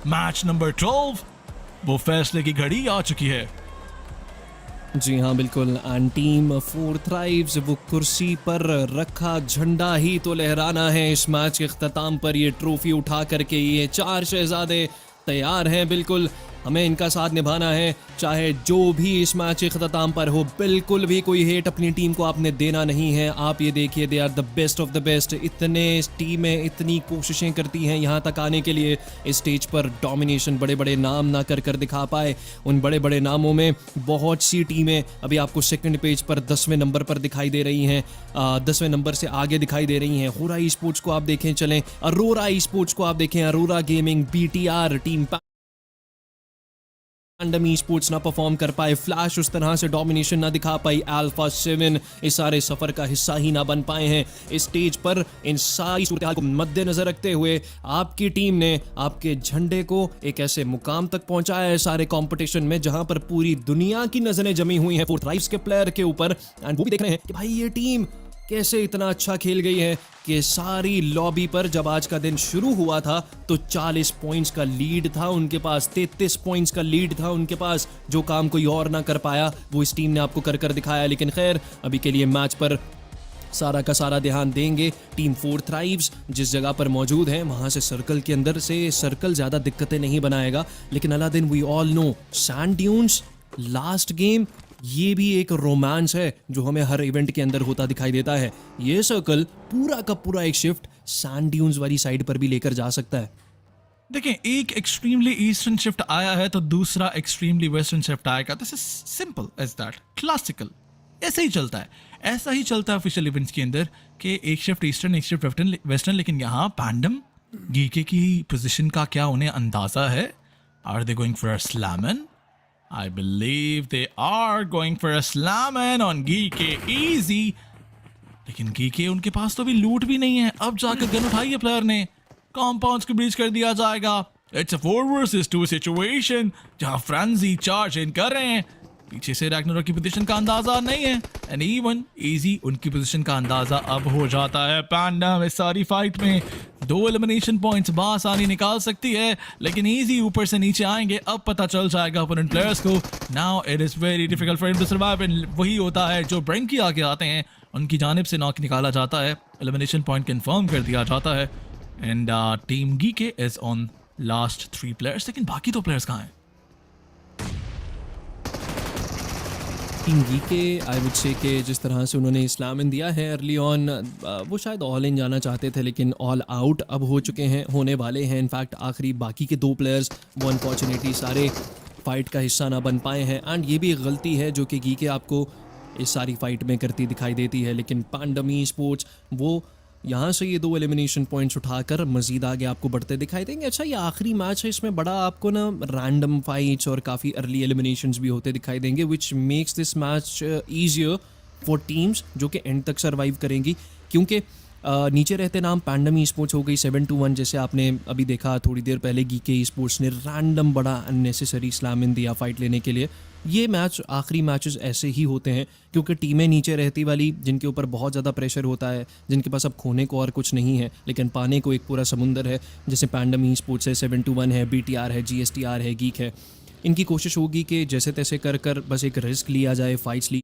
Match number 12, वो फैसले की घड़ी आ चुकी है। जी हाँ बिल्कुल। एंड टीम फोर थ्राइव्स, वो कुर्सी पर रखा झंडा ही तो लहराना है इस मैच के अख्ताम पर। ये ट्रॉफी उठा करके ये चार शहजादे तैयार हैं बिल्कुल। हमें इनका साथ निभाना है, चाहे जो भी इस मैच के अख्ताम पर हो। बिल्कुल भी कोई हेट अपनी टीम को आपने देना नहीं है। आप ये देखिए, they are the best of the best. इतने टीमें इतनी कोशिशें करती हैं यहाँ तक आने के लिए। इस स्टेज पर डोमिनेशन बड़े बड़े नाम ना कर कर दिखा पाए। उन बड़े बड़े नामों में बहुत सी टीमें अभी आपको सेकंड पेज पर 10वें नंबर पर दिखाई दे रही हैं, 10वें नंबर से आगे दिखाई दे रही हैं। होरा ई स्पोर्ट्स को आप देखें, चलें अरोरा ई स्पोर्ट्स को आप देखें, अरोरा गेमिंग, BTR टीम, पैंडम ई स्पोर्ट्स ना परफॉर्म कर पाए, फ्लैश उस तरह से डोमिनेशन ना दिखा पाई, अल्फा 7 इस सारे सफर का हिस्सा ही ना बन पाए हैं इस स्टेज पर। इन सारी सूरत को मद्देनजर रखते हुए आपकी टीम ने आपके झंडे को एक ऐसे मुकाम तक पहुंचाया है सारे कंपटीशन में जहां पर पूरी दुनिया की नजरें जमी हुई हैं फोर्थ राइव्स के प्लेयर के ऊपर। एंड वो भी देख रहे हैं कि भाई ये टीम कैसे इतना अच्छा खेल गई है कि सारी लॉबी पर जब आज का दिन शुरू हुआ था तो 40 पॉइंट्स का लीड था उनके पास, 33 पॉइंट्स का लीड था उनके पास। जो काम कोई और ना कर पाया वो इस टीम ने आपको कर कर दिखाया। लेकिन खैर, अभी के लिए मैच पर सारा का सारा ध्यान देंगे टीम फोर थ्राइव्स जिस जगह पर मौजूद है वहां से। सर्कल के अंदर से सर्कल ज़्यादा दिक्कतें नहीं बनाएगा, लेकिन Aladdin we all know sand dunes last game, ये भी एक रोमांस है जो हमें हर इवेंट के अंदर होता दिखाई देता है। ये सर्कल पूरा का पूरा एक शिफ्ट सैंड ड्यून्स वाली साइड पर भी लेकर जा सकता है। देखें, एक एक्सट्रीमली ईस्टर्न शिफ्ट आया है तो दूसरा एक्सट्रीमली वेस्टर्न शिफ्ट आएगा। This is simple as that, classical. ऐसे ही चलता है, ऐसा ही चलता है ऑफिशियल इवेंट्स के अंदर कि एक शिफ्ट ईस्टर्न, एक शिफ्ट वेस्टर्न। लेकिन यहाँ पैंडम गीके की पोजीशन का क्या उन्हें अंदाजा है? Are they going for a स्लैमन? I believe they are going for a slam-in on Geeke easy. लेकिन Geeke उनके पास तो भी लूट भी नहीं है। अब जाकर गन उठाई है प्लेयर ने, कॉम्पाउंड्स को ब्रीच कर दिया जाएगा। It's a 4 versus 2 situation जहां फ्रेंजी चार्ज इन कर रहे हैं। पीछे से रैग्नारोक की पोजीशन का अंदाजा नहीं है, एंड इवन इजी उनकी पोजीशन का अंदाजा अब हो जाता है। पैंडम इस सारी फाइट में 2 एलिमिनेशन पॉइंट्स बासानी निकाल सकती है, लेकिन इजी ऊपर से नीचे आएंगे। अब पता चल जाएगा ओपोनेंट प्लेयर्स को। Now it is very difficult for him to survive, and वही होता है जो ब्रेंकी आके आते हैं उनकी जानिब से नॉक निकाला जाता है, एलिमिनेशन पॉइंट कंफर्म कर दिया जाता है। And team GK is on last 3 players. लेकिन बाकी 2 प्लेयर्स कहाँ हैं? टीम गीके आई वुड से कि जिस तरह से उन्होंने इस्लाम इन दिया है अर्ली ऑन, वो शायद ऑल इन जाना चाहते थे लेकिन ऑल आउट अब हो चुके हैं, होने वाले हैं। इनफैक्ट आखिरी बाकी के 2 प्लेयर्स वो अनफॉर्चुनेटली सारे फाइट का हिस्सा ना बन पाए हैं। एंड ये भी एक गलती है जो कि गीके आपको इस सारी फाइट में करती दिखाई देती है। लेकिन पैंडम ई स्पोर्ट्स वो यहाँ से ये 2 एलिमिनेशन पॉइंट्स उठाकर मजीद आगे आपको बढ़ते दिखाई देंगे। अच्छा, ये आखिरी मैच है, इसमें बड़ा आपको ना रैंडम फाइट्स और काफ़ी अर्ली एलिमिनेशंस भी होते दिखाई देंगे, which makes this match easier for teams जो कि एंड तक सर्वाइव करेंगी। क्योंकि नीचे रहते नाम पैंडम ई स्पोर्ट्स हो गई 7-1, जैसे आपने अभी देखा थोड़ी देर पहले गीके ई स्पोर्ट्स ने रैंडम बड़ा अननेसेसरी स्लैम इन दिया फाइट लेने के लिए। ये मैच आखिरी मैचेस ऐसे ही होते हैं क्योंकि टीमें नीचे रहती वाली जिनके ऊपर बहुत ज़्यादा प्रेशर होता है, जिनके पास अब खोने को और कुछ नहीं है लेकिन पाने को एक पूरा समुंदर है, जैसे पैंडम ई स्पोर्ट्स है, 7-1 है, BTR है, GSTR है, गीक है। इनकी कोशिश होगी कि जैसे तैसे कर कर बस एक रिस्क लिया जाए, फाइट्स ली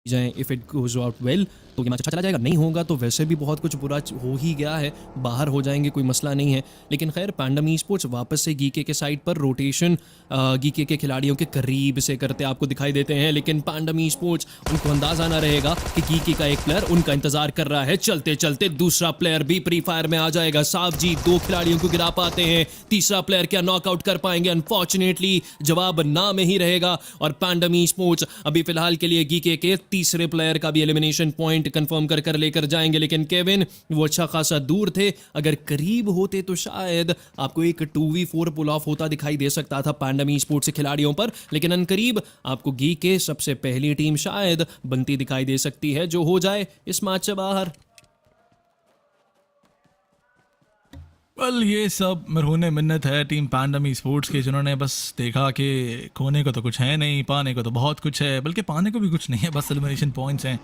जाए। If it goes out well तो ये मैच अच्छा चला जाएगा, नहीं होगा तो वैसे भी बहुत कुछ बुरा हो ही गया है, बाहर हो जाएंगे, कोई मसला नहीं है। लेकिन खैर, पैंडम ई स्पोर्ट्स वापस से गीके के साइड पर रोटेशन गीके के खिलाड़ियों के करीब से करते आपको दिखाई देते हैं। लेकिन पैंडम ई स्पोर्ट्स उनको अंदाजा ना रहेगा कि गीके का एक प्लेयर उनका इंतजार कर रहा है। चलते चलते दूसरा प्लेयर भी प्री फायर में आ जाएगा। साफ जी 2 खिलाड़ियों को गिरा पाते हैं, तीसरा प्लेयर क्या नॉकआउट कर पाएंगे? अनफॉर्चुनेटली जवाब ना में ही रहेगा। और पैंडम ई स्पोर्ट्स अभी फिलहाल के लिए गीके के तीसरे प्लेयर का भी एलिमिनेशन पॉइंट कंफर्म कर कर लेकर जाएंगे। लेकिन केविन वो अच्छा खासा दूर थे, अगर करीब होते तो शायद आपको एक 2v4 पुल ऑफ होता दिखाई दे सकता था पैंडम ई स्पोर्ट्स के खिलाड़ियों पर। लेकिन अनकरीब आपको गीके सबसे पहली टीम शायद बनती दिखाई दे सकती है जो हो जाए इस मैच से बाहर। वेल, ये सब मरहूने मिन्नत है टीम पैंडम ई स्पोर्ट्स के, जिन्होंने बस देखा कि खोने को तो कुछ है नहीं, पाने को तो बहुत कुछ है, बल्कि पाने को भी कुछ नहीं है, बस एलिमिनेशन पॉइंट्स हैं।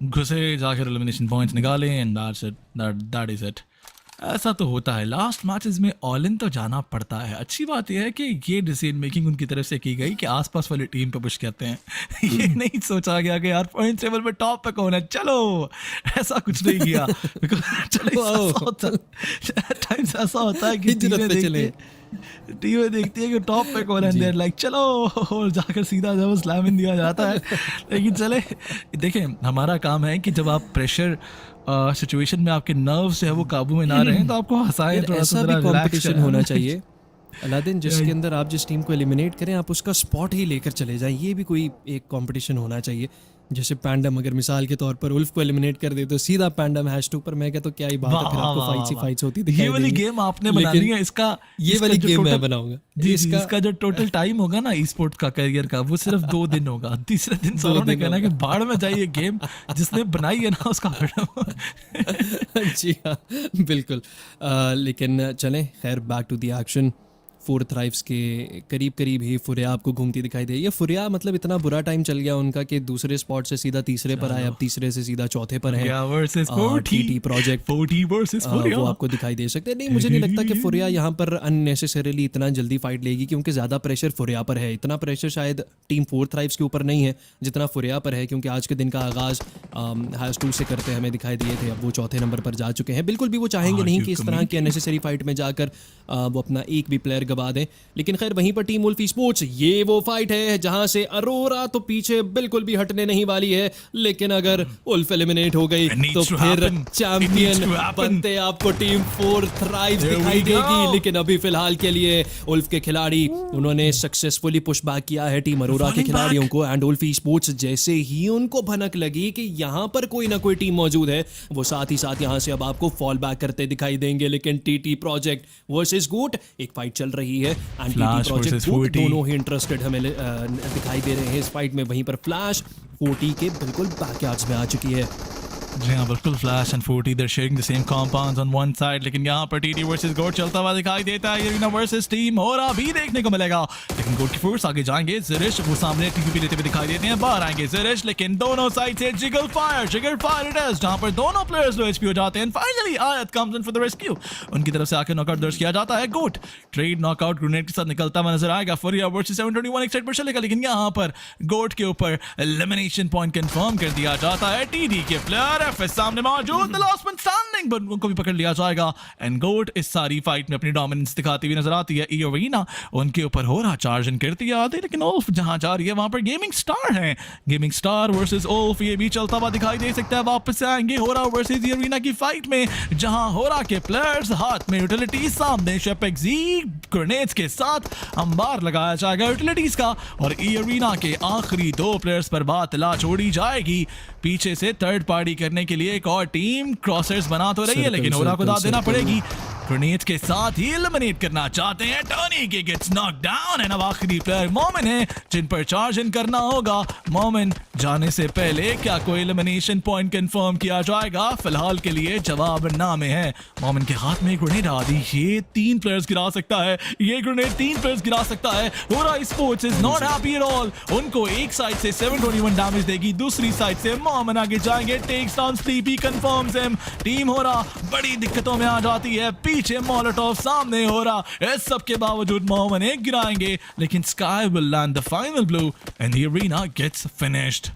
घुसे, जाकर एलिमिनेशन पॉइंट्स निकाले एंड दैट इज इट। ऐसा तो होता है लास्ट मैचेस में, ऑल इन तो जाना पड़ता है। अच्छी बात यह है कि ये डिसीजन मेकिंग उनकी तरफ से की गई कि आसपास वाली टीम पे पुश करते हैं। ये नहीं सोचा गया कि यार पॉइंट टेबल पे टॉप पे कौन है, चलो, ऐसा कुछ नहीं किया। टाइम्स ऐसा होता है कि टीमें देखती है कि टॉप पे कौन है, देयर लाइक चलो, और जाकर सीधा जब स्लैम इन दिया जाता है। लेकिन चले, देखें, हमारा काम है कि जब आप प्रेशर सिचुएशन में आपके नर्व्स जो है वो काबू में ना रहें तो आपको हंसाएं, थोड़ा सा ऐसा भी कंपटीशन होना चाहिए अलादीन, जिसके Yeah. अंदर आप जिस टीम को एलिमिनेट करें आप उसका स्पॉट ही लेकर चले जाएं। ये भी कोई एक कंपटीशन होना चाहिए। जैसे पैंडम अगर मिसाल के तौर पर उल्फ को एलिमिनेट कर दे तो सीधा पैंडम #2 पर, मैं कहता तो क्या ही बात है, फिर आपको फाइट्स ही फाइट्स होती दिखाई ये वाली देंगी। गेम आपने बनानी है, इसका ये इसका वाली जो गेम मैं total- बनाऊंगा। जी, इसका जो टोटल टाइम होगा ना ई स्पोर्ट का करियर का, वो सिर्फ 2 दिन होगा। तीसरे दिन सारों ने कहना कि बाढ़ में जाइए गेम, जिसने बनाई है ना उसका जी हाँ, बिल्कुल। लेकिन चलें, खैर, बैक टू द एक्शन। 4 थ्राइव्स के करीब करीब ही फुरिया आपको घूमती दिखाई दे। ये फुरिया मतलब इतना बुरा टाइम चल गया उनका कि दूसरे स्पॉट से सीधा तीसरे पर आए, अब तीसरे से सीधा चौथे पर है। TT प्रोजेक्ट 40 वर्सेस वो आपको दिखाई दे सकते हैं। नहीं, मुझे नहीं लगता कि फुरिया यहाँ पर अननेसेसरीली इतना जल्दी फाइट लेगी, क्योंकि ज़्यादा प्रेशर फुरिया पर है। इतना प्रेशर शायद टीम 4 थ्राइव्स के ऊपर नहीं है जितना फुरिया पर है, क्योंकि आज के दिन का आगाज़ #2 से करते हमें दिखाई दिए थे। अब वो चौथे नंबर पर जा चुके हैं। बिल्कुल भी वो चाहेंगे नहीं कि इस तरह की अननेसेसरी फाइट में जाकर वो अपना एक भी प्लेयर गवा दें। लेकिन खैर, वहीं पर टीम वुल्फ स्पोर्ट्स, ये वो फाइट है जहां से अरोरा तो पीछे बिल्कुल भी हटने नहीं वाली है। लेकिन अगर उल्फ एलिमिनेट हो गई तो फिर चैंपियन बनते आपको टीम 4 थ्राइव्स दिखाई देगी। लेकिन अभी फिलहाल के लिए उल्फ के खिलाड़ी, उन्होंने सक्सेसफुली पुश बैक किया है टीम अरोरा के खिलाड़ियों को। एंड उल्फ स्पोर्ट्स जैसे ही उनको भनक लगी कि यहाँ पर कोई ना कोई टीम मौजूद है, वो साथ ही साथ यहाँ से अब आपको फॉल बैक करते दिखाई देंगे। लेकिन टीटी प्रोजेक्ट वर्सेस गोट, एक फाइट चल रही है एंड टीटी प्रोजेक्ट गोट दोनों ही इंटरेस्टेड हमें दिखाई दे रहे हैं इस फाइट में। वहीं पर फ्लैश 40 के बिल्कुल बैकयार्ड्स में आ चुकी है। जी हाँ, बिल्कुल। Flash and 40 they're sharing the same compounds on one side, लेकिन यहाँ पर टीटी वर्सेस गोट चलता हुआ दिखाई देता है। येरिना वर्सेस टीम होरा भी देखने को मिलेगा, लेकिन गोट की फोर्स आगे जाएंगे। ज़िरिश वो सामने टीपी लेते हुए दिखाई देते हैं, बाहर आएंगे ज़िरिश, लेकिन दोनों साइड से जिगल फायर इट इज, जहाँ पर दोनों प्लेयर्स लो एचपी हो जाते हैं। फाइनली आयत comes in for the rescue, उनकी तरफ से आकर नॉकआउट दर्ज किया जाता है। गोट ट्रेड नॉकआउट ग्रेनेड के साथ निकलता हुआ नजर आएगा। फुरिया वर्सेस 721 एक साइड पर चलेगा, लेकिन यहाँ पर गोट के ऊपर एलिमिनेशन पॉइंट कंफर्म कर दिया जाता है। टीडी के प्लेयर एफएस सामने मौजूद, the last man standing, but उनको भी पकड़ लिया जाएगा। एंड गोट इस सारी फाइट में अपनी डोमिनेंस दिखाती हुई नजर आती है। इयोरिना उनके ऊपर हो रहा चार्ज इन करती आती है, लेकिन उल्फ जहां जा रही है वहां पर गेमिंग स्टार है। गेमिंग स्टार वर्सेस उल्फ, ये भी चलता हुआ दिखाई दे सकता है। वापस से आएंगे होरा वर्सेस इयोरिना की फाइट में, जहां होरा के प्लेयर्स हाथ में यूटिलिटी, सामने शेपेक जी ग्रेनेड्स के साथ अंबार लगाया जाएगा यूटिलिटीज का, और इयोरिना के आखिरी 2 प्लेयर्स पर बात ला छोड़ी जाएगी। पीछे से थर्ड पार्टी करने के लिए एक और टीम क्रॉसर्स बना तो रही है, लेकिन होरा को दाद देना पड़ेगी। ग्रेनेड्स के साथ ही एलिमिनेट करना चाहते हैं। टर्नी के गेट्स नॉक डाउन एंड अब आखिरी प्लेयर मोमिन है जिन पर चार्ज इन करना होगा। मोमिन जाने से पहले क्या कोई एलिमिनेशन पॉइंट कंफर्म किया जाएगा? फिलहाल के लिए जवाब ना में है। मोमिन के हाथ में ग्रेनेड आ दी, ये 3 प्लेयर्स गिरा सकता है, ये ग्रेनेड 3 प्लेयर्स गिरा सकता है। होरा sports is not happy at all, उनको एक साइड से 721 डैमेज देगी, दूसरी साइड से मोमिन आगे जाएंगे, takes down sleepy, confirms him. Team होरा बड़ी दिक्कतों में आ जाती है, पीछे मोलोटोव, सामने हो रहा। इस सब के बावजूद मोहम्मद एक गिराएंगे, लेकिन Sky will land the final blow and the arena gets finished.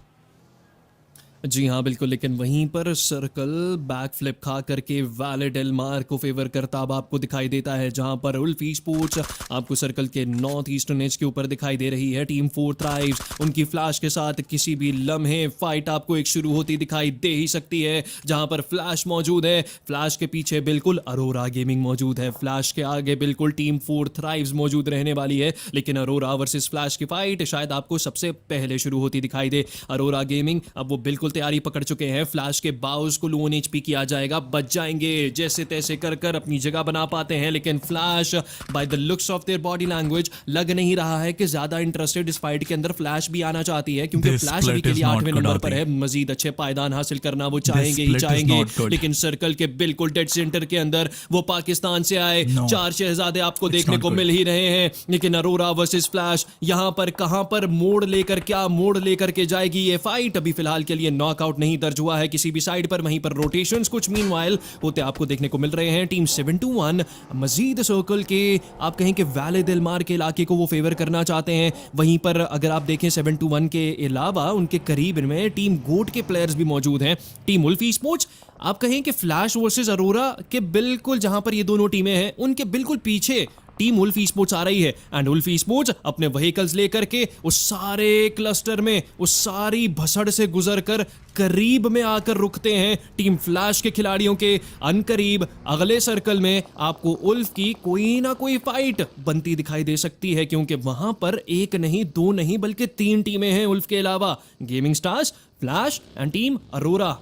जी हाँ, बिल्कुल। लेकिन वहीं पर सर्कल बैक फ्लिप खा करके वैलिड एलमार को फेवर करता अब आपको दिखाई देता है, जहां पर उल्फ स्पोर्ट्स आपको सर्कल के नॉर्थ ईस्टर्न एज के ऊपर दिखाई दे रही है। टीम 4 थ्राइव्स उनकी फ्लैश के साथ किसी भी लम्हे फाइट आपको एक शुरू होती दिखाई दे ही सकती है, जहां पर फ्लैश मौजूद है। फ्लैश के पीछे बिल्कुल अरोरा गेमिंग मौजूद है, फ्लैश के आगे बिल्कुल टीम 4 थ्राइव्स मौजूद रहने वाली है। लेकिन अरोरा वर्सेस फ्लैश की फाइट शायद आपको सबसे पहले शुरू होती दिखाई दे। अरोरा गेमिंग अब वो बिल्कुल तैयारी पकड़ चुके हैं। फ्लैश के बाउस को लोन एचपी किया जाएगा, बच जाएंगे जैसे तैसे कर कर अपनी जगह बना पाते हैं। लेकिन flash bye the looks of their body language लग नहीं रहा है कि ज्यादा इंटरेस्टेड इस फाइट के अंदर फ्लैश भी आना चाहती है, क्योंकि फ्लैश अभी के लिए 8वें नंबर पर है। मजीद अच्छे पायदान हासिल करना वो चाहेंगे ही चाहेंगे। लेकिन सर्कल के बिल्कुल डेड सेंटर के अंदर वो पाकिस्तान से आए 4 शहजादे आपको देखने को मिल ही रहे हैं। लेकिन अरोरा वर्सेस फ्लैश, यहां पर कहां पर मोड़ लेकर, क्या मोड़ लेकर के जाएगी ये फाइट, अभी फिलहाल के लिए नॉकआउट नहीं दर्ज हुआ है किसी भी साइड पर। वहीं पर रोटेशंस कुछ मीनवाइल होते आपको देखने को मिल रहे हैं। टीम 7-1 मजीद सर्कल के आप कहें कि वैले दिल मार के इलाके को वो फेवर करना चाहते हैं। वहीं पर अगर आप देखें 7-1 के अलावा उनके करीब में टीम गोट के प्लेयर्स भी मौजूद हैं। टीम उल्फ ई स्पोर्ट्स आप कहें कि फ्लैश वर्सेस अरोरा के बिल्कुल जहां पर ये दोनों टीमें हैं उनके बिल्कुल पीछे टीम उल्फ ई स्पोर्ट्स आ रही है। एंड उल्फ ई स्पोर्ट्स अपने व्हीकल्स लेकर के उस सारे क्लस्टर में उस सारी भसड़ से गुजर कर करीब में आकर रुकते हैं टीम फ्लैश के खिलाड़ियों के अनकरीब। अगले सर्कल में आपको उल्फ की कोई ना कोई फाइट बनती दिखाई दे सकती है, क्योंकि वहां पर एक नहीं दो नहीं बल्कि 3 टीमें हैं उल्फ के अलावा, gaming stars, flash and team Aurora.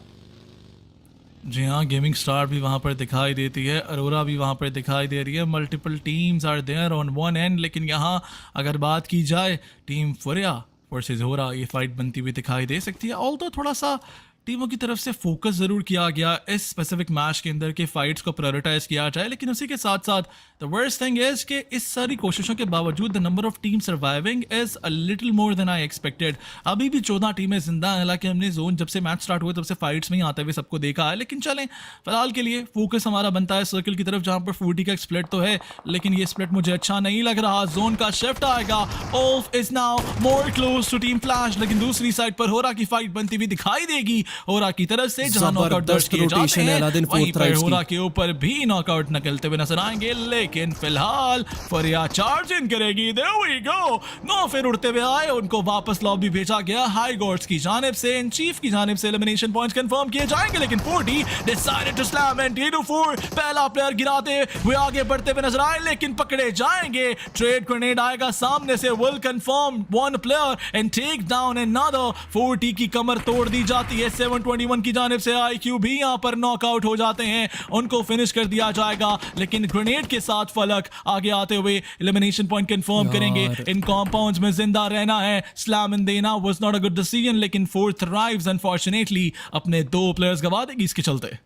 जी हाँ, गेमिंग स्टार भी वहाँ पर दिखाई देती है, अरोरा भी वहाँ पर दिखाई दे रही है। Multiple teams are there on one end, लेकिन यहाँ अगर बात की जाए टीम फुरिया वर्सेस होरा, ये फाइट बनती हुई दिखाई दे सकती है। ऑल्दो थोड़ा सा टीमों की तरफ से फोकस ज़रूर किया गया इस स्पेसिफिक मैच के अंदर कि फाइट्स को प्रायोरिटाइज किया जाए, लेकिन उसी के साथ साथ द वर्स्ट थिंग इज कि इस सारी कोशिशों के बावजूद the number of team surviving is a little more than I expected. अभी भी 14 टीमें जिंदा हैं, हालांकि हमने जोन जब से मैच स्टार्ट हुआ तब से फाइट्स में ही आते हुए सबको देखा है। लेकिन चलें, फिलहाल के लिए फोकस हमारा बनता है सर्कल की तरफ, जहां पर 40 का एक स्प्लिट तो है, लेकिन ये स्प्लिट मुझे अच्छा नहीं लग रहा। जोन का शिफ्ट आएगा, Wolf is now more close to team Flash, लेकिन दूसरी साइड पर होरा की फाइट बनती हुई दिखाई देगी होरा की तरफ से, जहां नॉकआउट दर्ज किए जाते हैं। वहीं पर होरा के ऊपर भी नॉकआउट निकलते हुए नजर आएंगे, लेकिन फिलहाल फरिया चार्ज इन करेगी। देयर वी गो, 9 फिर उड़ते हुए आए, उनको वापस लॉबी भेजा गया हाई गॉड्स की जानिब से, इन चीफ की जानिब से एलिमिनेशन पॉइंट्स कंफर्म किए जाएंगे, लेकिन 40 डिसाइडेड टू स्लैम एंड 4 पहला प्लेयर गिराते हुए आगे बढ़ते हुए नजर आए, लेकिन पकड़े जाएंगे। ट्रेड ग्रेनेड आएगा सामने से, will confirm 1 player and take down another. 40 की कमर तोड़ दी जाती है। 721 की जानिब से आईक्यू भी यहां पर नॉकआउट हो जाते हैं, उनको फिनिश कर दिया जाएगा, लेकिन ग्रेनेड के साथ फलक आगे आते हुए एलिमिनेशन पॉइंट कंफर्म करेंगे। इन कॉम्पाउंड्स में जिंदा रहना है, स्लैम इन देना was not a good decision, लेकिन 4 थ्राइव्स अनफॉर्चुनेटली अपने 2 प्लेयर्स गवा देगी इसके चलते।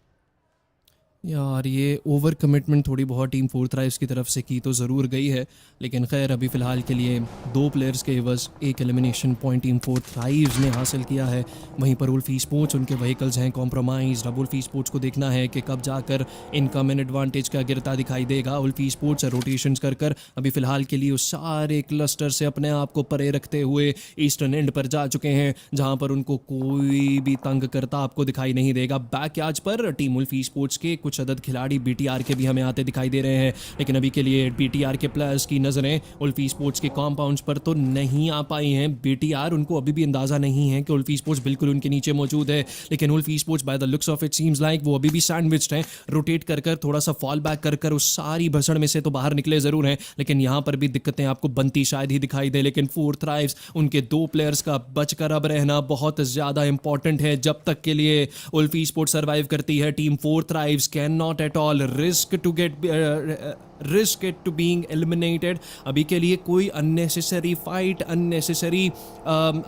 यार ये ओवर कमिटमेंट थोड़ी बहुत टीम 4 थ्राइव्स की तरफ से की तो ज़रूर गई है, लेकिन खैर अभी फ़िलहाल के लिए 2 प्लेयर्स के एवज एक एलिमिनेशन पॉइंट टीम 4 थ्राइव्स ने हासिल किया है। वहीं पर उल्फ ई स्पोर्ट्स, उनके व्हीकल्स हैं कॉम्प्रोमाइज। अब उल्फ ई स्पोर्ट्स को देखना है कि कब जाकर इनकम इन एडवांटेज का गिरता दिखाई देगा। उल्फ ई स्पोर्ट्स रोटेशंस कर अभी फ़िलहाल के लिए उस सारे क्लस्टर से अपने आप को परे रखते हुए ईस्टर्न एंड पर जा चुके हैं, जहाँ पर उनको कोई भी तंग करता आपको दिखाई नहीं देगा। बैक यार्ड्स पर टीम उल्फ ई स्पोर्ट्स के कुछ अदद खिलाड़ी बीटीआर के भी हमें आते दिखाई दे रहे हैं, लेकिन अभी के लिए बीटीआर के प्लेयर्स की नज़रें उल्फ ई स्पोर्ट्स के कॉम्पाउंड्स पर तो नहीं आ पाई हैं। बीटीआर उनको अभी भी अंदाज़ा नहीं है कि उल्फ ई स्पोर्ट्स बिल्कुल उनके नीचे मौजूद है, लेकिन Wolf esports by the looks of it seems like वो अभी भी सैंडविच्ड हैं। रोटेट कर थोड़ा सा फॉल बैक कर उस सारी भसड़ में से तो बाहर निकले ज़रूर हैं, लेकिन यहाँ पर भी दिक्कतें आपको बनती शायद ही दिखाई दे। लेकिन 4 थ्राइव्स, उनके 2 प्लेयर्स का बचकर अब रहना बहुत ज़्यादा इंपॉर्टेंट है। जब तक के लिए उल्फ ई स्पोर्ट्स सर्वाइव करती है, team 4 thrives can not at all risk it to being eliminated। अभी के लिए कोई unnecessary fight, unnecessary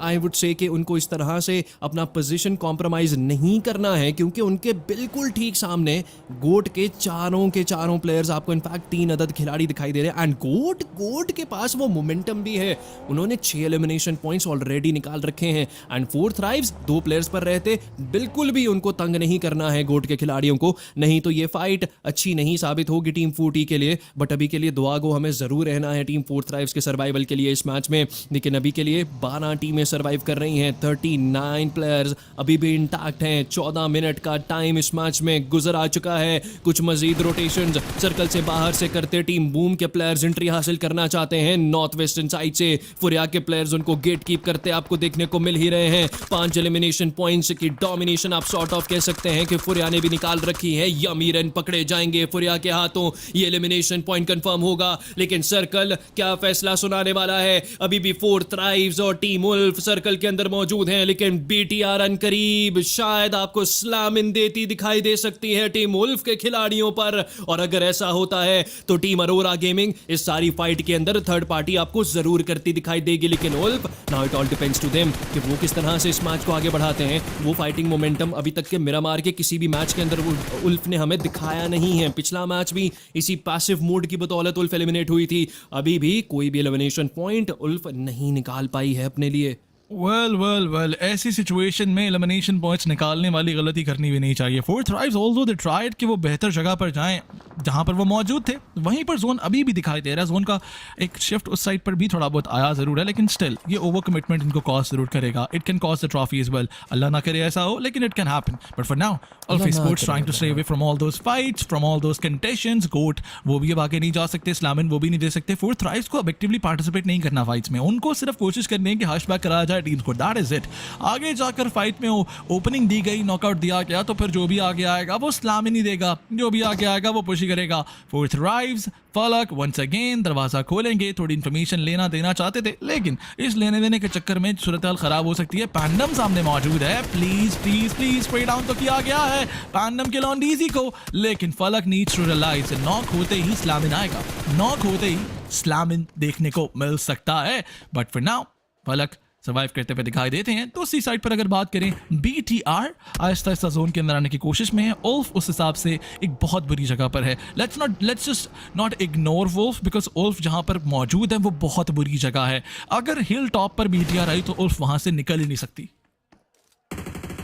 I would say कि उनको इस तरह से अपना पोजीशन कॉम्प्रोमाइज नहीं करना है, क्योंकि उनके बिल्कुल ठीक सामने गोट के चारों प्लेयर्स, आपको इनफैक्ट 3 अदद खिलाड़ी दिखाई दे रहे हैं। एंड गोट के पास वो मोमेंटम भी है, उन्होंने 6 एलिमिनेशन पॉइंट्स ऑलरेडी निकाल रखे हैं। एंड 4 थ्राइव्स 2 प्लेयर्स पर रहते बिल्कुल भी उनको तंग नहीं करना है गोट के खिलाड़ियों को, नहीं तो ये फाइट अच्छी नहीं साबित होगी टीम 40 के लिए। बट अभी के लिए दुआ गो हमें ज़रूर रहना है टीम 4 थ्राइव्स के सर्वाइवल के लिए इस मैच में। लेकिन अभी के लिए 12 टीमें सर्वाइव कर रही हैं, 39 प्लेयर्स अभी भी इंटैक्ट हैं। 14 मिनट का टाइम इस मैच में गुजर आ चुका है। कुछ मजीद रोटेशंस सर्कल से बाहर से करते टीम बूम के प्लेयर्स एंट्री हासिल करना चाहते हैं नॉर्थ वेस्टर्न साइड से। फुरिया के प्लेयर्स उनको गेट कीप करते आपको देखने को मिल ही रहे हैं। 5 एलिमिनेशन पॉइंट्स की डोमिनेशन आप सॉर्ट ऑफ कह सकते हैं कि फुरिया ने भी निकाल रखी है। यमी रन पकड़े जाएंगे फुरिया के हाथों, ये एलिमिनेशन पॉइंट कंफर्म होगा। लेकिन सर्कल क्या फैसला सुनाने वाला है? अभी भी 4 थ्राइव्स और टीम उल्फ सर्कल के अंदर मौजूद हैं, लेकिन बीटीआर अनकरीब शायद आपको स्लैम इन देती दिखाई दे सकती है टीम उल्फ के खिलाड़ियों पर। और अगर ऐसा होता है तो टीम अरोरा गेमिंग इस सारी फाइट के अंदर थर्ड पार्टी आपको जरूर करती दिखाई देगी। लेकिन Wolf, now it all depends to them कि वो किस तरह से इस मैच को आगे बढ़ाते हैं। वो फाइटिंग मोमेंटम अभी तक के मिरामार के किसी भी मैच के अंदर उल्फ ने हमें दिखाया नहीं है। पिछला मैच भी इसी पैसिव मोड की बदौलत उल्फ एलिमिनेट हुई थी। अभी भी कोई भी एलिमिनेशन पॉइंट उल्फ नहीं निकाल पाई है अपने लिए। वेल ऐसी सिचुएशन में एलिमिनेशन पॉइंट्स निकालने वाली गलती करनी भी नहीं चाहिए। फोर्थ राइव्स ऑल्दो दे ट्राइड कि वो बेहतर जगह पर जाएं जहां पर वो मौजूद थे, वहीं पर जोन अभी भी दिखाई दे रहा है। जोन का एक शिफ्ट उस साइड पर भी थोड़ा बहुत आया ज़रूर है, लेकिन स्टिल ये ओवर कमिटमेंट इनको कॉस्ट ज़रूर करेगा। It can cost the trophy as well. Allah ना करे ऐसा हो, लेकिन it can happen. But for now Ulf Esports trying to stay away from all those fights, from all those contentions. गोट वो भी अब आगे नहीं जा सकते, स्लैमिन वो भी नहीं दे सकते। फोर्थ राइव्स को ऑब्जेक्टिवली पार्टिसिपेट नहीं करना फाइट्स में, उनको सिर्फ कोशिश करनी है कि हैशबैक कराया जाए टीम्स को। That is it. आगे जाकर फाइट में ओपनिंग दी गई, नॉकआउट दिया गया, तो फिर जो भी आगे आएगा वो स्लैमिन ही देगा, जो भी आगे आएगा वो पुश ही करेगा। फोर्थ राइव्स फलक वंस अगेन दरवाजा खोलेंगे। थोड़ी इन्फॉर्मेशन लेना देना चाहते थे, लेकिन इस लेने देने के चक्कर में सूरत हाल खराब हो सकती है। पैंडम सामने मौजूद है, please please please spray down तो किया गया है पैंडम के लॉन्डीजी को, लेकिन फलक नीड्स टू रियलाइज नॉक होते ही स्लैमिन आएगा, नॉक होते ही स्लैमिन देखने को मिल सकता है। बट फॉर नाउ फलक सर्वाइव करते हुए दिखाई देते हैं। तो उसी साइड पर अगर बात करें, BTR आहिस्ता आहिस्ता जोन के अंदर आने की कोशिश में है। उल्फ उस हिसाब से एक बहुत बुरी जगह पर है। Let's just not ignore Wolf, because Wolf जहां पर मौजूद है वो बहुत बुरी जगह है। अगर हिल टॉप पर BTR आई तो उल्फ वहां से निकल ही नहीं सकती।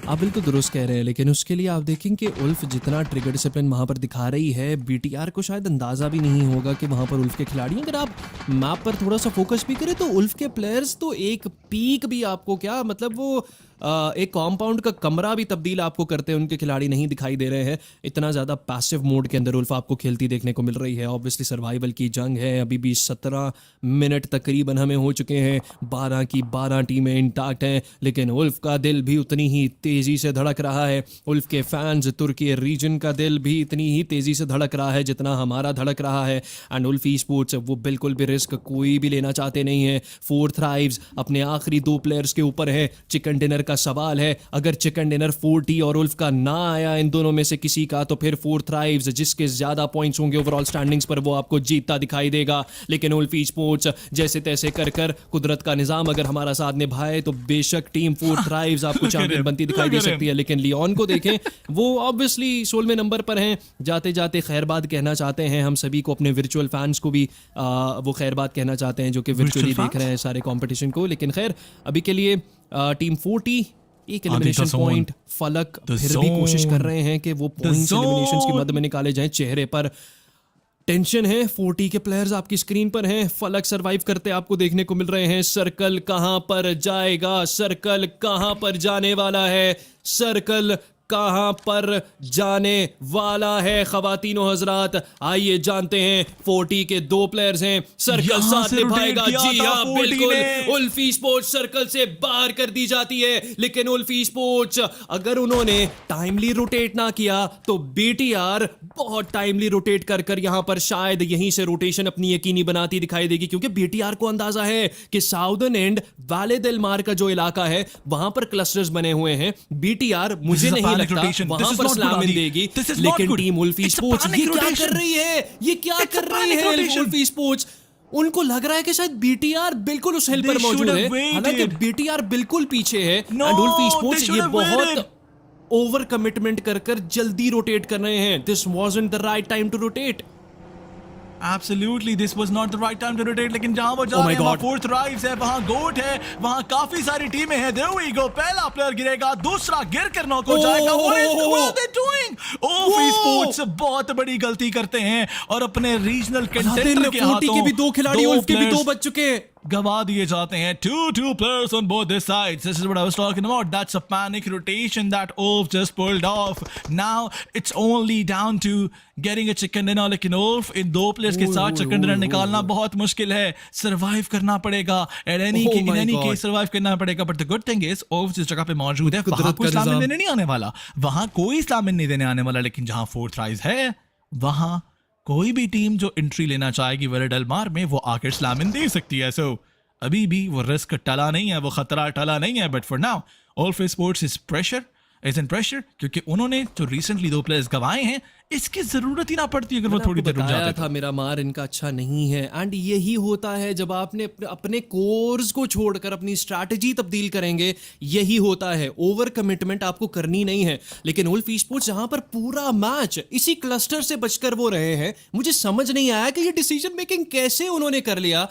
आप बिल्कुल दुरुस्त कह रहे हैं, लेकिन उसके लिए आप देखें कि उल्फ जितना ट्रिगर डिसिप्लिन वहाँ पर दिखा रही है, BTR को शायद अंदाज़ा भी नहीं होगा कि वहाँ पर उल्फ के खिलाड़ी, अगर आप मैप पर थोड़ा सा फोकस भी करें तो उल्फ के प्लेयर्स तो एक पीक भी आपको क्या मतलब वो एक कॉम्पाउंड का कमरा भी तब्दील आपको करते हैं उनके खिलाड़ी नहीं दिखाई दे रहे हैं। इतना ज़्यादा पैसिव मोड के अंदर उल्फ आपको खेलती देखने को मिल रही है। ऑब्वियसली सर्वाइवल की जंग है, अभी भी 17 मिनट तकरीबन हमें हो चुके हैं, 12 की 12 टीमें इंटैक्ट हैं, लेकिन उल्फ का दिल भी उतनी ही तेज़ी से धड़क रहा है। उल्फ के फैंस, तुर्की रीजन का दिल भी इतनी ही तेज़ी से धड़क रहा है जितना हमारा धड़क रहा है। एंड उल्फ ई-स्पोर्ट्स वो बिल्कुल भी रिस्क कोई भी लेना चाहते नहीं है। फोर्थ राइव्स अपने आखिरी 2 प्लेयर्स के ऊपर है। चिकन डिनर का सवाल है, अगर चिकन डिनर 40 और उल्फ का ना आया इन दोनों में से किसी का, तो फिर फोर्थ राइव्स जिसके ज्यादा पॉइंट्स होंगे ओवरऑल स्टैंडिंग्स पर वो आपको जीतता दिखाई देगा। लेकिन उल्फ ई-स्पोर्ट्स जैसे तैसे कर कर कुदरत का निजाम अगर हमारा साथ निभाए तो बेशक टीम फोर्थ राइव्स आपको चैंपियन बनती दिखाई दे सकती है। लेकिन लियोन को देखें, वो ऑब्वियसली 16वें नंबर पर हैं। जाते जाते खैरबाद कहना चाहते हैं हम सभी को, अपने वर्चुअल फैंस को भी वो खैरबाद कहना चाहते हैं जो कि वर्चुअली देख रहे हैं सारे कंपटीशन को। लेकिन खैर अभी के लिए टीम 40 एक एलिमिनेशन पॉइंट, फलक फिर भी कोशिश कर रहे हैं कि वो पॉइंट्स एलिमिनेशंस की मद में निकाले जाएं। चेहरे पर टेंशन है, 40 के प्लेयर्स आपकी स्क्रीन पर हैं, फलक सरवाइव करते आपको देखने को मिल रहे हैं। सर्कल कहां पर जाएगा, सर्कल कहां पर जाने वाला है, सर्कल कहां पर जाने वाला है खवातीनो हजरात, आइए जानते हैं। 40 के 2 प्लेयर्स हैं, सर्कल साथ निभाएगा। जी हाँ बिल्कुल, उल्फ ई-स्पोर्ट्स सर्कल से बाहर कर दी जाती है। लेकिन उल्फ ई-स्पोर्ट्स अगर उन्होंने टाइमली रोटेट ना किया तो BTR बहुत टाइमली रोटेट कर कर यहां पर शायद यहीं से रोटेशन अपनी यकीनी बनाती दिखाई देगी, क्योंकि BTR को अंदाजा है कि साउदर्न एंड वाले दिल मार का जो इलाका है वहां पर क्लस्टर्स बने हुए हैं। BTR मुझे नहीं वहां पर स्लैमिन देगी, लेकिन टीम उल्फ ई-स्पोर्ट्स ये क्या कर रही है, ये क्या कर रही है उल्फ ई-स्पोर्ट्स? उनको लग रहा है कि शायद BTR बिल्कुल उस हिल पर मौजूद है, हालांकि BTR बिल्कुल पीछे है। एंड उल्फ ई-स्पोर्ट्स ये बहुत ओवर कमिटमेंट कर कर जल्दी रोटेट कर रहे हैं। This wasn't the right time to rotate. Absolutely, this was not the right time to rotate. लेकिन जहां वो जा रहे हैं वहां फोर्थ राइव्स है, वहां गोट है, वहां काफी सारी टीमें हैं। There we go, पहला प्लेयर गिरेगा, दूसरा गिर कर नॉक हो जाएगा। What are they doing? Uल्फ ई-स्पोर्ट्स बहुत बड़ी गलती करते हैं और अपने रीजनल कंटेंडर के हाथों के भी 2 खिलाड़ी, उल्फ के भी 2 बच चुके हैं, गवा दिए जाते हैं। Two players on both this sides. This is what I was talking about. That's a panic rotation that Ulf just pulled off. Now it's only down to getting a chicken dinner. लेकिन Ulf इन 2 players के साथ chicken dinner निकालना बहुत मुश्किल है। Survive करना पड़ेगा, in any case survive करना पड़ेगा। But the good thing is Ulf जिस जगह पे मौजूद है वहां कोई इस्लामिन देने नहीं आने वाला, वहां कोई इस्लामिन नहीं देने आने वाला। लेकिन जहां फोर्थ राइज है वहां कोई भी टीम जो एंट्री लेना चाहेगी वेरेडल मार में वो आकर इस्लामिन दे सकती है। सो अभी भी वो रिस्क टला नहीं है, वो खतरा टला नहीं है। But for now Wolf esports is in pressure क्योंकि उन्होंने जो रिसेंटली 2 प्लेयर्स गवाए हैं इसकी जरूरत ही ना पड़ती अगर वो थोड़ी देर रुक जाते था। मेरा मार इनका अच्छा नहीं है। एंड यही होता है जब आपने अपने कोर्स को छोड़कर अपनी स्ट्रैटेजी तब्दील करेंगे, यही होता है। ओवर कमिटमेंट आपको करनी नहीं है। लेकिन उल्फ ई-स्पोर्ट्स जहां पर पूरा मैच इसी क्लस्टर से बचकर वो रहे हैं, मुझे समझ नहीं आया कि ये डिसीजन मेकिंग कैसे उन्होंने कर लिया।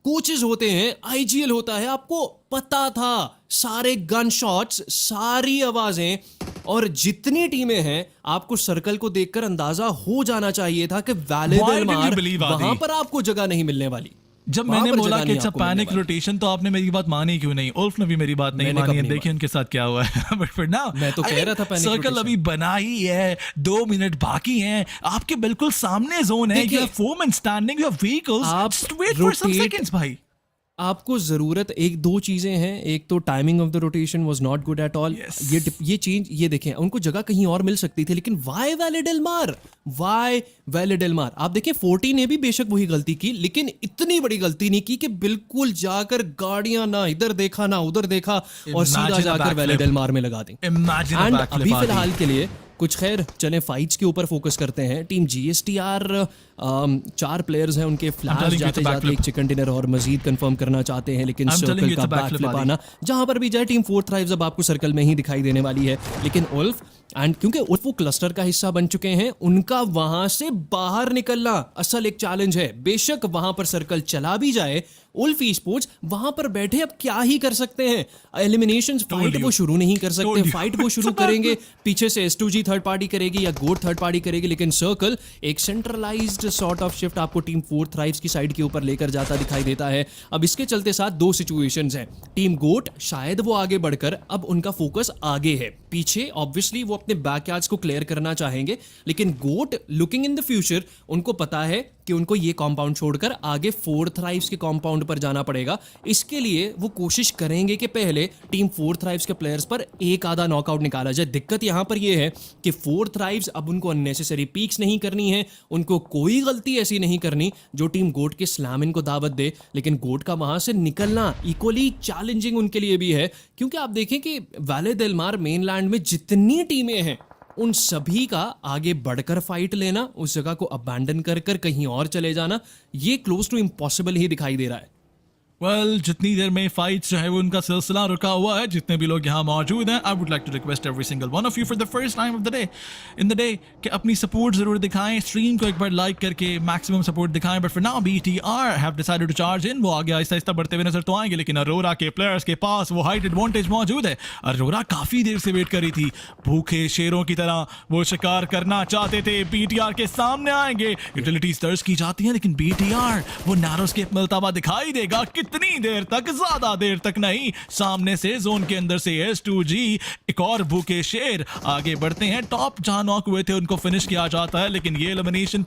कोचेस होते हैं, आईजीएल होता है, आपको पता था सारे गन शॉट्स, सारी आवाजें और जितनी टीमें हैं, आपको सर्कल को देखकर अंदाजा हो जाना चाहिए था कि वैले Why did you डेलमार believe, Adi? वहां पर आपको जगह नहीं मिलने वाली। जब वहां मैंने पर बोला जगह कि नहीं इट्स अ आपको मिलने पैनिक वाली। रोटेशन तो आपने मेरी बात मानी क्यों नहीं? उल्फ ने भी मेरी बात नहीं मैंने मानी कब है, नहीं देखिए उनके साथ क्या हुआ है। बट फिर नाउ मैं तो कह रहा था panic सर्कल rotation। अभी बना ही है, 2 मिनट बाकी हैं, आपके बिल्कुल सामने जोन है, देखिए, you have foreman standing, you have vehicles, आप just wait for some rotate- seconds भाई। आपको जरूरत एक दो चीजें हैं, एक तो timing of the rotation was not good at all. Yes. ये चेंज, ये देखें, उनको जगह कहीं और मिल सकती थी, लेकिन वाई वैले डेलमार, वाई वैले डेलमार। आप देखें 40 ने भी बेशक वही गलती की, लेकिन इतनी बड़ी गलती नहीं की कि बिल्कुल जाकर गाड़ियां ना इधर देखा ना उधर देखा और सीधा Imagine a जाकर backflip. वैले डेलमार में लगा दी। Imagine a एंड backflip, अभी Adi. फिलहाल के लिए कुछ खैर चले फाइट्स के ऊपर फोकस करते हैं। टीम जीएसटीआर 4 प्लेयर्स हैं, उनके फ्लैश telling you it's जाते a जाते backflip. एक चिकन डिनर और मजीद कंफर्म करना चाहते हैं, लेकिन I'm telling सर्कल you का it's a backflip, backflip Adi. आना जहां पर भी जाए टीम 4 थ्राइव्स अब आपको सर्कल में ही दिखाई देने वाली है। लेकिन उल्फ एंड क्योंकि उल्फ वो क्लस्टर का हिस्सा बन चुके हैं, उनका वहां से बाहर निकलना असल एक चैलेंज है। बेशक वहां पर सर्कल चला भी जाए, उल्फ ई स्पोर्ट्स वहां पर बैठे अब क्या ही कर सकते हैं। Elimination fight you. वो शुरू नहीं कर सकते, Told you. फाइट वो शुरू करेंगे, पीछे से S2G थर्ड पार्टी करेगी या गोट थर्ड पार्टी करेगी, लेकिन सर्कल एक सेंट्रलाइज्ड सॉर्ट ऑफ शिफ्ट आपको टीम 4 थ्राइव्स की साइड के ऊपर लेकर जाता दिखाई देता है। अब इसके चलते साथ 2 सिचुएशंस हैं। टीम गोट शायद वो आगे बढ़कर अब उनका फोकस आगे है, पीछे ऑब्वियसली वो अपने बैकयार्ड्स को क्लियर करना चाहेंगे, लेकिन गोट लुकिंग इन द फ्यूचर उनको पता है कि उनको ये कॉम्पाउंड छोड़कर आगे 4 थ्राइव्स के कॉम्पाउंड पर जाना पड़ेगा। इसके लिए वो कोशिश करेंगे कि पहले टीम 4 थ्राइव्स के प्लेयर्स पर एक आधा नॉकआउट निकाला जाए। दिक्कत यहां पर ये है कि 4 थ्राइव्स अब उनको अननेसेसरी पीक्स नहीं करनी है, उनको कोई गलती ऐसी नहीं करनी जो टीम गोट के स्लैमिन को दावत दे, लेकिन गोट का वहां से निकलना इक्वली चैलेंजिंग उनके लिए भी है, क्योंकि आप देखें कि वैले डेलमार मेनलैंड में जितनी टीमें हैं उन सभी का आगे बढ़कर फाइट लेना, उस जगह को अबैंडन कर कर कहीं और चले जाना, ये क्लोज टू इम्पॉसिबल ही दिखाई दे रहा है। वेल जितनी देर में फाइट्स जो है वो उनका सिलसिला रुका हुआ है, जितने भी लोग यहाँ मौजूद हैं, I would like to request every single one of you for the first time of the day in the day कि अपनी सपोर्ट जरूर दिखाएं, स्ट्रीम को एक बार लाइक करके मैक्सिमम सपोर्ट दिखाएं। But for now BTR have decided to charge in, वो आगे आहिस्ता आहिस्ता बढ़ते हुए नजर तो आएंगे, लेकिन अरोरा के प्लेयर्स के पास वो हाइट एडवांटेज मौजूद है। अरोरा काफी देर से वेट कर रही थी, भूखे शेरों की तरह वो शिकार करना चाहते थे। BTR के सामने आएंगे, यूटिलिटीज सर्च की जाती हैं, लेकिन BTR वो नैरो स्केप मिलता हुआ दिखाई देगा। कितनी देर तक? ज्यादा देर तक नहीं। सामने से जोन के अंदर से S2G, एक और भूखे शेर आगे बढ़ते हैं। टॉप जहां नॉक हुए थे उनको फिनिश किया जाता है, लेकिन ये एलिमिनेशन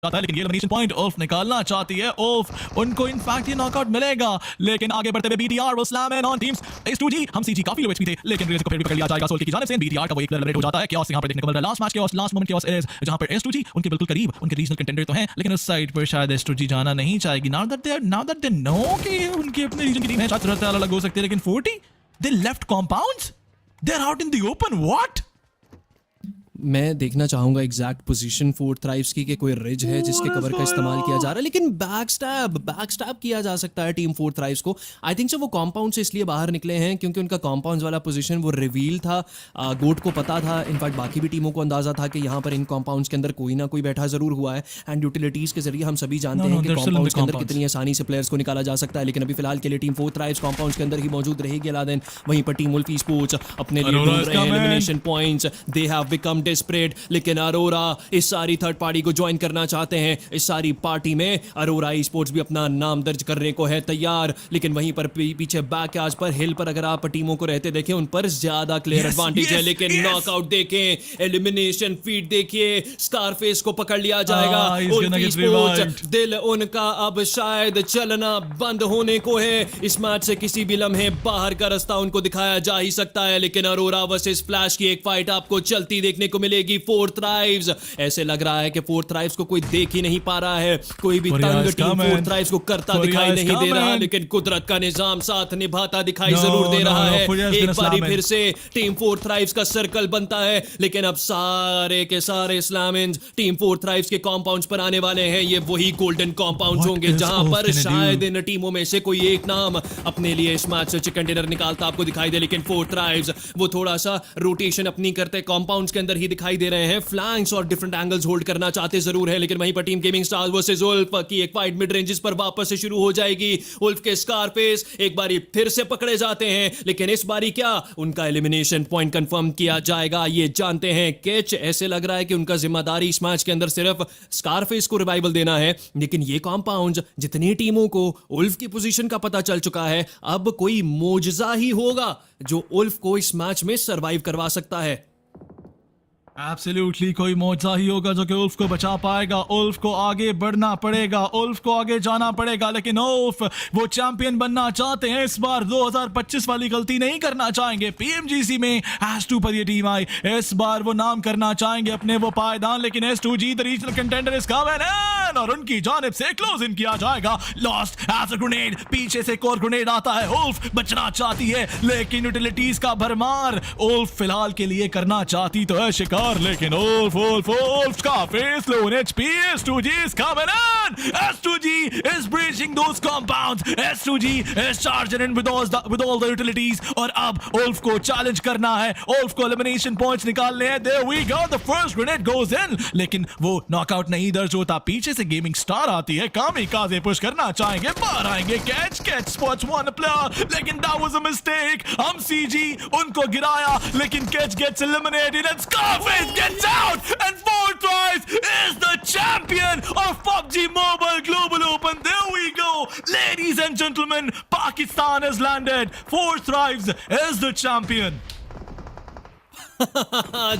लेकिन ये एलिमिनेशन पॉइंट उल्फ निकालना चाहती है। उल्फ उनको इनफैक्ट ये नॉकआउट मिलेगा, लेकिन आगे बढ़ते हुए BTR वो slam in on teams S2G। हम CG काफी लो HP थे, लेकिन रेस को फिर भी पकड़ लिया जाएगा सोल्टी की जानिब से। BTR का वो एक प्लेयर एलिमिनेट हो जाता है। chaos यहां पर देखने को मिल रहा है। Last match chaos, last moment chaos is जहां पर S2G उनके बिल्कुल करीब, उनके रीजनल कंटेंडर तो हैं, लेकिन उस साइड पर शायद S2G जाना नहीं चाहेगी। नाउ दैट दे नो कि उनके अपने रीजन की टीम है, शायद सूरत अलग हो सकती है, लेकिन 40 they left compounds, they are out in the open. What? मैं देखना चाहूंगा एग्जैक्ट पोजीशन 4 थ्राइव्स की कि कोई रिज है जिसके कवर का इस्तेमाल किया जा रहा है, लेकिन बैकस्टैब किया जा सकता है टीम 4 थ्राइव्स को। आई थिंक सो वो कॉम्पाउंड से इसलिए बाहर निकले हैं क्योंकि उनका कॉम्पाउंड वाला पोजीशन वो रिवील था। गोट को पता था, इनफैक्ट बाकी भी टीमों को अंदाजा था कि यहाँ पर इन कॉम्पाउंड्स के अंदर कोई ना कोई बैठा जरूर हुआ है। एंड यूटिलिटीज के जरिए हम सभी जानते हैं कि कॉम्पाउंड्स के अंदर कितनी आसानी से प्लेयर्स को निकाला जा सकता है, लेकिन अभी फिलहाल के लिए टीम 4 थ्राइव्स कॉम्पाउंड्स के अंदर ही मौजूद रहेगी। अलादीन वहीं पर टीम उल्फ स्पोर्ट्स अपने लिए ढूंढ रहे हैं elimination points. They have become desperate, लेकिन अरोरा इस सारी थर्ड पार्टी को ज्वाइन करना चाहते हैं। इस सारी पार्टी में अरोरा ई स्पोर्ट्स भी अपना नाम दर्ज करने को है तैयार, लेकिन वहीं पर पीछे बैक आज पर हिल पर अगर आप टीमों को रहते देखें उन पर ज्यादा क्लियर एडवांटेज है, लेकिन नॉकआउट देखें, एलिमिनेशन फीड देखिए, स्कारफेस को पकड़ लिया जाएगा। उल्फ ई स्पोर्ट्स दिल उनका अब शायद चलना बंद होने को है। इस मैच से किसी भी लम्हे बाहर का रास्ता उनको दिखाया जा ही सकता है, लेकिन अरोरा वर्सेस फ्लैश की एक फाइट आपको चलती देखने को मिलेगी फोर्थ थ्राइव्स। ऐसे लग रहा है कि फोर्थ थ्राइव्स को कोई देख ही नहीं पा रहा है, कोई भी Furia तंग is team coming. Fourth thrives को करता Furia दिखाई is नहीं दे रहा, coming. लेकिन कुदरत का निजाम साथ निभाता दिखाई No, जरूर दे no, रहा no, है। Furia is एक gonna बारी slam in. फिर से टीम फोर्थ थ्राइव्स का सर्कल बनता है, लेकिन अब सारे के सारे स्लैमिंज टीम फोर्थ थ्राइव्स के कॉम्पाउंड्स पर आने वाले हैं। ये वही गोल्डन कॉम्पाउंड्स What होंगे is जहां Ulf पर gonna शायद do? इन टीमों में से कोई एक नाम अपने लिए इस मैच से चिकन डिनर निकालता आपको दिखाई दे, लेकिन फोर्थ थ्राइव्स वो थोड़ा सा रोटेशन अपनी करते कॉम्पाउंड्स के अंदर ही दिखाई दे रहे हैं। फ्लैंक्स और डिफरेंट एंगल्स होल्ड करना चाहते जरूर है, लेकिन वहीं पर टीम गेमिंग स्टार्स वर्सेस उल्फ की एक फाइट मिड रेंजेस पर वापस से शुरू हो जाएगी। उल्फ के स्कारफेस एक बारी फिर से पकड़े जाते हैं, लेकिन इस बारी क्या उनका एलिमिनेशन पॉइंट कंफर्म किया जाएगा ये जानते हैं केच। ऐसे लग रहा है कि उनका जिम्मेदारी इस मैच के अंदर सिर्फ स्कारफेस को रिवाइवल देना है, लेकिन ये कॉम्पाउंड जितनी टीमों को उल्फ की पोजीशन का पता चल चुका है, अब कोई मोजजा ही होगा जो उल्फ को इस मैच में सरवाइव करवा सकता है। एब्सोल्युटली कोई मौजा ही होगा जो कि उल्फ को बचा पाएगा। उल्फ को आगे बढ़ना पड़ेगा, उल्फ को आगे जाना पड़ेगा, लेकिन उल्फ वो चैंपियन बनना चाहते हैं। इस बार 2025 वाली गलती नहीं करना चाहेंगे। पीएमजीसी में S2 पर ये टीम आई, इस बार वो नाम करना चाहेंगे अपने वो पायदान, लेकिन S2G the regional contender is coming in और उनकी जानिब से क्लोज इन किया जाएगा। लॉस्ट एज अ ग्रेनेड, पीछे से एक और ग्रेनेड आता है। उल्फ बचना चाहती है, लेकिन यूटिलिटीज का भरमार उल्फ फिलहाल के लिए करना चाहती तो है शिकार, लेकिन Ulf का face low on HP. S2G is coming in. S2G is breaching those compounds. S2G is charging in with all the utilities. और अब Ulf को challenge करना है, Ulf को elimination points निकालने हैं. There we go. The first grenade goes in. लेकिन वो knockout नहीं दर्ज होता। पीछे से गेमिंग स्टार आती है, कामिकाजे पुश करना चाहेंगे, बाहर आएंगे। कैच spots one player, लेकिन that was a mistake. हम CG उनको गिराया, लेकिन catch gets eliminated and Scarface gets out, and Four Thrives is the champion of PUBG Mobile Global Open. There we go, ladies and gentlemen, Pakistan has landed. Four Thrives is the champion.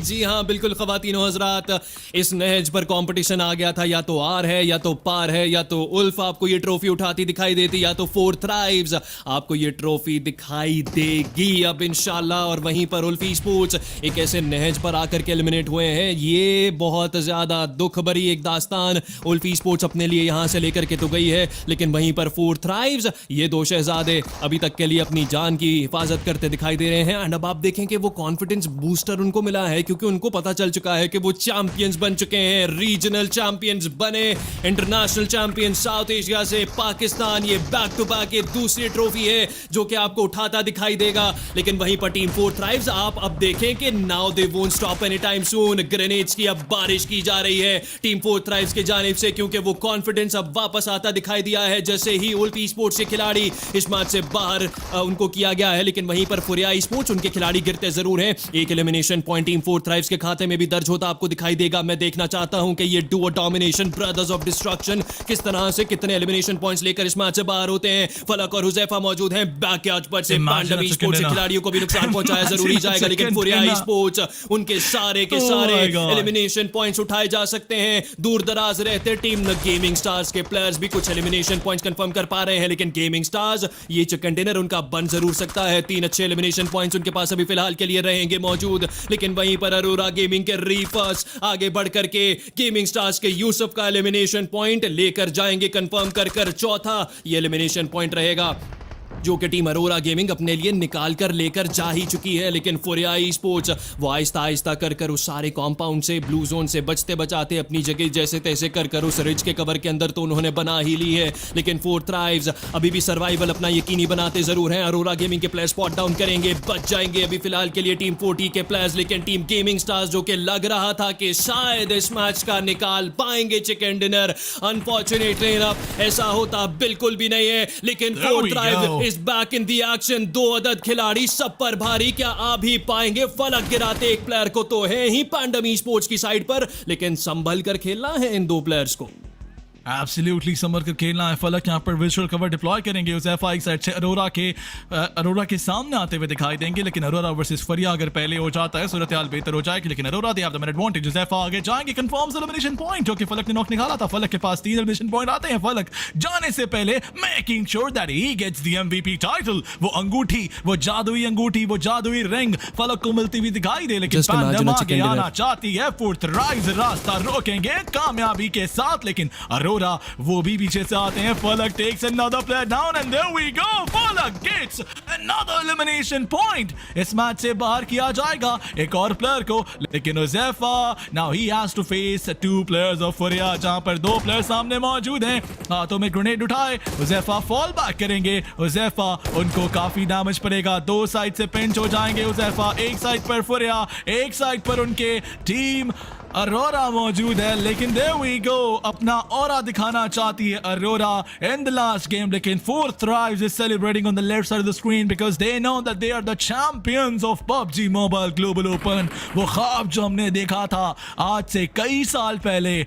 जी हाँ बिल्कुल ख़वातीनो हज़रात, इस नहज पर competition आ गया था। या तो are है या तो पार है, या तो उल्फ आपको ये ट्रॉफी उठाती दिखाई देती, या तो फोर थ्राइव्स आपको ये ट्रॉफी दिखाई देगी अब इंशाल्लाह। और वहीं पर उल्फ स्पोर्ट्स एक ऐसे नहज पर आकर के एलिमिनेट हुए हैं। ये बहुत ज़्यादा दुख भरी एक दास्तान उल्फ स्पोर्ट्स अपने लिए यहाँ से लेकर के तो गई है, लेकिन वहीं पर फोर थ्राइव्स ये दो शहजादे अभी तक के लिए अपनी जान की हिफाजत करते दिखाई दे रहे हैं। एंड अब आप देखें कि वो कॉन्फिडेंस बूस्टर उनको मिला है, क्योंकि उनको पता चल चुका है कि वो चैंपियंस बन चुके हैं, रीजनल चैंपियंस बने, इंटरनेशनल चैंपियन साउथ एशिया से पाकिस्तान। ये बैक टू बैक ये दूसरी ट्रॉफी है जो कि आपको उठाता दिखाई देगा। लेकिन वहीं पर टीम फोर थ्राइव्स आप अब देखें कि now they won't stop any time soon. Grenades की अब बारिश की जा रही है टीम फोर थ्राइव्स की जानिब से, क्योंकि वो कॉन्फिडेंस अब वापस आता दिखाई दिया है जैसे ही उल्फ स्पोर्ट्स के खिलाड़ी इस मैच से बाहर उनको किया गया है। लेकिन वहीं पर फुरिया स्पोर्ट्स उनके खिलाड़ी गिरते जरूर हैं। एक elimination point team four thrives के खाते में भी दर्ज होता आपको दिखाई देगा। मैं देखना चाहता हूं कि ये Duo domination brothers of destruction किस तरह से कितने एलिमिनेशन पॉइंट्स लेकर इस मैच से बाहर होते हैं। फलक और हुजैफा मौजूद हैं बैकयार्ड पर से। पांडवी स्पोर्ट्स के खिलाड़ियों को भी नुकसान पहुंचाया जरूरी जाएगा, लेकिन फुरिया स्पोर्ट्स उनके सारे के सारे एलिमिनेशन पॉइंट्स उठाए जा सकते हैं। दूर दराज रहते टीम गेमिंग स्टार्स के प्लेयर्स भी कुछ एलिमिनेशन पॉइंट्स कंफर्म कर पा रहे हैं, लेकिन गेमिंग स्टार्स ये चिकन डिनर उनका बन जरूर सकता है। 3 अच्छे एलिमिनेशन पॉइंट्स उनके पास अभी फिलहाल के लिए रहेंगे मौजूद, लेकिन वहीं पर अरोरा गेमिंग के रीपर्स आगे बढ़ करके गेमिंग स्टार्स के यूसुफ का एलिमिनेशन पॉइंट लेकर जाएंगे कंफर्म कर चौथा ये एलिमिनेशन पॉइंट रहेगा जो कि टीम अरोरा गेमिंग अपने लिए निकाल कर लेकर जा ही चुकी है। लेकिन फुरिया स्पोर्ट्स वो आहिस्ता आहिस्ता कर उस सारे कॉम्पाउंड से, ब्लू जोन से बचते बचाते अपनी जगह जैसे तैसे कर उस रिज के कवर के अंदर तो उन्होंने बना ही ली है। लेकिन फोर थ्राइव्स अभी भी सर्वाइवल अपना यकीनी बनाते जरूर हैं। अरोरा गेमिंग के प्लेयर स्पॉट डाउन करेंगे, बच जाएंगे अभी फिलहाल के लिए टीम 40 के प्लेयर्स, लेकिन टीम गेमिंग स्टार्स जो कि लग रहा था कि शायद इस मैच का निकाल पाएंगे चिकन डिनर, अनफॉर्चुनेटली ऐसा होता बिल्कुल भी नहीं है। लेकिन four thrive is back in the action. 2 अदद खिलाड़ी सब पर भारी, क्या आ भी पाएंगे? फलक गिराते एक प्लेयर को तो है ही पांडवी स्पोर्ट्स की साइड पर, लेकिन संभल कर खेलना है इन 2 प्लेयर्स को। एब्सोल्युटली समर कर खेलना है। फलक यहाँ पर विजुअल कवर डिप्लॉय करेंगे। उज़ैफा एक साइड से अरोरा के सामने आते हुए दिखाई देंगे, लेकिन अरोरा वर्सेस फरिया अगर पहले हो जाता है सूरत हाल बेहतर हो जाएगी, लेकिन Aurora they have the advantage. Huzaifa आगे जाएंगे, कंफर्म्स एलिमिनेशन पॉइंट जो कि फलक ने नॉक निकाला था। फलक के पास 3 एलिमिनेशन पॉइंट आते हैं। फलक जाने से पहले making sure that he gets the MVP title. वो अंगूठी, वो जादुई अंगूठी, वो जादुई रिंग फलक को मिलती हुई दिखाई दे, लेकिन Just imagine पैंडम a आगे chicken आना dinner. चाहती है। फोर्थ राइज रास्ता रोकेंगे कामयाबी के साथ, लेकिन अरोरा वो भी पीछे से आते हैं। Falak takes another player down and there we go, Falak gets another elimination point. इस मैच से बाहर किया जाएगा एक और प्लेयर को, लेकिन Huzaifa now he has to face 2 players of Fariya, जहां पर 2 प्लेयर सामने मौजूद हैं। हाथों में ग्रेनेड उठाए उज़ैफा फॉल बैक करेंगे। उज़ैफा उनको काफी डैमेज पड़ेगा, 2 साइड से पिंच हो जाएंगे। उज़ैफा एक साइड पर फरिया, एक साइड पर उनके टीम अरोरा मौजूद है, लेकिन देयर वी गो अपना ऑरा दिखाना चाहती है Aurora in the last game, लेकिन fourth thrives is celebrating on the left side of the screen because they know that they are the champions of PUBG mobile global open. वो ख्वाब जो हमने देखा था आज से कई साल पहले,